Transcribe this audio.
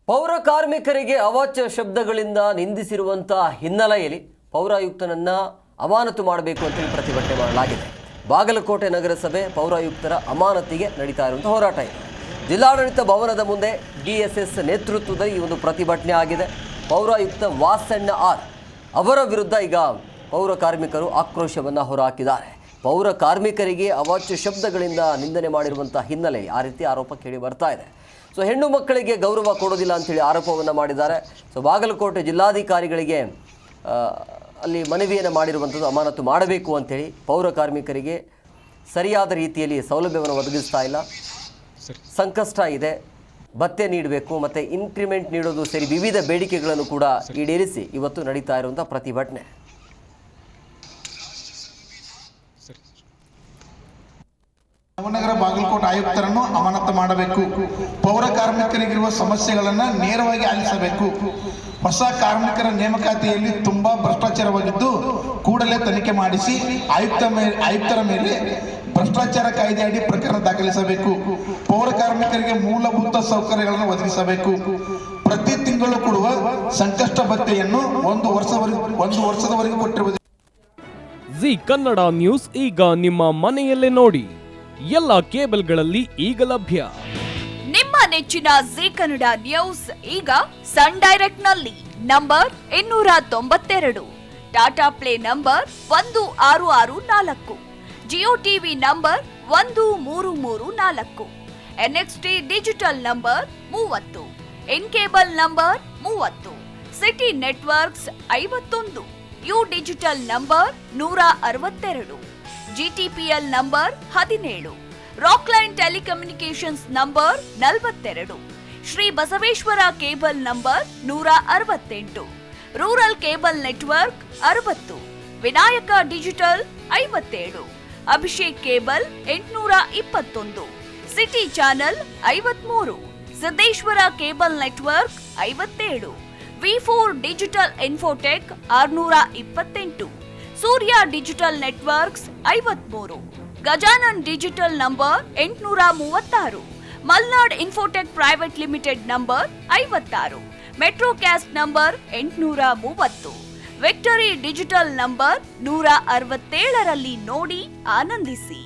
ಪೌರ ಕಾರ್ಮಿಕರಿಗೆ ಅವಾಚ್ಯ ಶಬ್ದಗಳಿಂದ ನಿಂದಿಸಿರುವಂತಹ ಹಿನ್ನೆಲೆಯಲ್ಲಿ ಪೌರಾಯುಕ್ತನನ್ನ ಅಮಾನತು ಮಾಡಬೇಕು ಅಂತ ಪ್ರತಿಭಟನೆ ಮಾಡಲಾಗಿದೆ. ಬಾಗಲಕೋಟೆ ನಗರಸಭೆ ಪೌರಾಯುಕ್ತರ ಅಮಾನತಿಗೆ ನಡೀತಾ ಇರುವಂತಹ ಹೋರಾಟ ಇದೆ. ಜಿಲ್ಲಾಡಳಿತ ಭವನದ ಮುಂದೆ ಡಿಎಸ್ಎಸ್ ನೇತೃತ್ವದಲ್ಲಿ ಈ ಒಂದು ಪ್ರತಿಭಟನೆ ಆಗಿದೆ. ಪೌರಾಯುಕ್ತ ವಾಸಣ್ಣ ಆರ್ ಅವರ ವಿರುದ್ಧ ಈಗ ಪೌರ ಕಾರ್ಮಿಕರು ಆಕ್ರೋಶವನ್ನು ಹೊರಹಾಕಿದ್ದಾರೆ. ಪೌರ ಕಾರ್ಮಿಕರಿಗೆ ಅವಾಚ್ಯ ಶಬ್ದಗಳಿಂದ ನಿಂದನೆ ಮಾಡಿರುವಂತಹ ಹಿನ್ನೆಲೆ ಆ ರೀತಿ ಆರೋಪ ಕೇಳಿ ಬರ್ತಾ ಇದೆ. ಸೊ ಹೆಣ್ಣು ಮಕ್ಕಳಿಗೆ ಗೌರವ ಕೊಡೋದಿಲ್ಲ ಅಂತೇಳಿ ಆರೋಪವನ್ನು ಮಾಡಿದ್ದಾರೆ. ಸೊ ಬಾಗಲಕೋಟೆ ಜಿಲ್ಲಾಧಿಕಾರಿಗಳಿಗೆ ಅಲ್ಲಿ ಮನವಿಯನ್ನು ಮಾಡಿರುವಂಥದ್ದು ಅಮಾನತು ಮಾಡಬೇಕು ಅಂತೇಳಿ. ಪೌರ ಕಾರ್ಮಿಕರಿಗೆ ಸರಿಯಾದ ರೀತಿಯಲ್ಲಿ ಸೌಲಭ್ಯವನ್ನು ಒದಗಿಸ್ತಾ ಇಲ್ಲ, ಸಂಕಷ್ಟ ಇದೆ, ಭತ್ಯೆ ನೀಡಬೇಕು ಮತ್ತು ಇನ್ಕ್ರಿಮೆಂಟ್ ನೀಡೋದು ಸೇರಿ ವಿವಿಧ ಬೇಡಿಕೆಗಳನ್ನು ಕೂಡ ಈಡೇರಿಸಿ ಇವತ್ತು ನಡೀತಾ ಇರುವಂಥ ಪ್ರತಿಭಟನೆ. ನವನಗರ ಬಾಗಲಕೋಟೆ ಆಯುಕ್ತರನ್ನು ಅಮಾನತು ಮಾಡಬೇಕು. ಪೌರ ಕಾರ್ಮಿಕರಿಗಿರುವ ಸಮಸ್ಯೆಗಳನ್ನು ನೇರವಾಗಿ ಆಲಿಸಬೇಕು. ಹೊಸ ಕಾರ್ಮಿಕರ ನೇಮಕಾತಿಯಲ್ಲಿ ತುಂಬಾ ಭ್ರಷ್ಟಾಚಾರವಾಗಿದ್ದು ಕೂಡಲೇ ತನಿಖೆ ಮಾಡಿಸಿ ಆಯುಕ್ತರ ಮೇಲೆ ಭ್ರಷ್ಟಾಚಾರ ಕಾಯ್ದೆ ಅಡಿ ಪ್ರಕರಣ ದಾಖಲಿಸಬೇಕು. ಪೌರ ಕಾರ್ಮಿಕರಿಗೆ ಮೂಲಭೂತ ಸೌಕರ್ಯಗಳನ್ನು ಒದಗಿಸಬೇಕು. ಪ್ರತಿ ತಿಂಗಳು ಕೊಡುವ ಸಂಕಷ್ಟ ಭತ್ಯೆಯನ್ನು ಒಂದು ವರ್ಷದವರೆಗೆ ಕೊಟ್ಟಿರುವುದು. ಜಿ ಕನ್ನಡ ನ್ಯೂಸ್ ಈಗ ನಿಮ್ಮ ಮನೆಯಲ್ಲೇ ನೋಡಿ. ಎಲ್ಲ ಕೇಬಲ್ಗಳಲ್ಲಿ ಈಗ ಲಭ್ಯ. ನಿಮ್ಮ ನೆಚ್ಚಿನ ಜಿ ಕನ್ನಡ ನ್ಯೂಸ್ ಈಗ ಸನ್ ಡೈರೆಕ್ಟ್ ನಲ್ಲಿ number 292, Tata Play number 1664, Jio TV number 1334, NXT digital number 30, in cable number 30, city networks 51, U digital number 162, GTPL number 17, Rockline telecommunications number 42, Shri Basaveshwara cable number 168, rural cable network 60, Vinayaka digital 57, Abhishek cable 821, city channel 53, Siddeshwara cable network 57, ವಿ4 digital infotech 628, Surya digital networks 53, Gajanan digital number 836, Malnad infotech private limited number 56, Metrocast number 830, victory digital number 167ರಲ್ಲಿ ನೋಡಿ ಆನಂದಿಸಿ.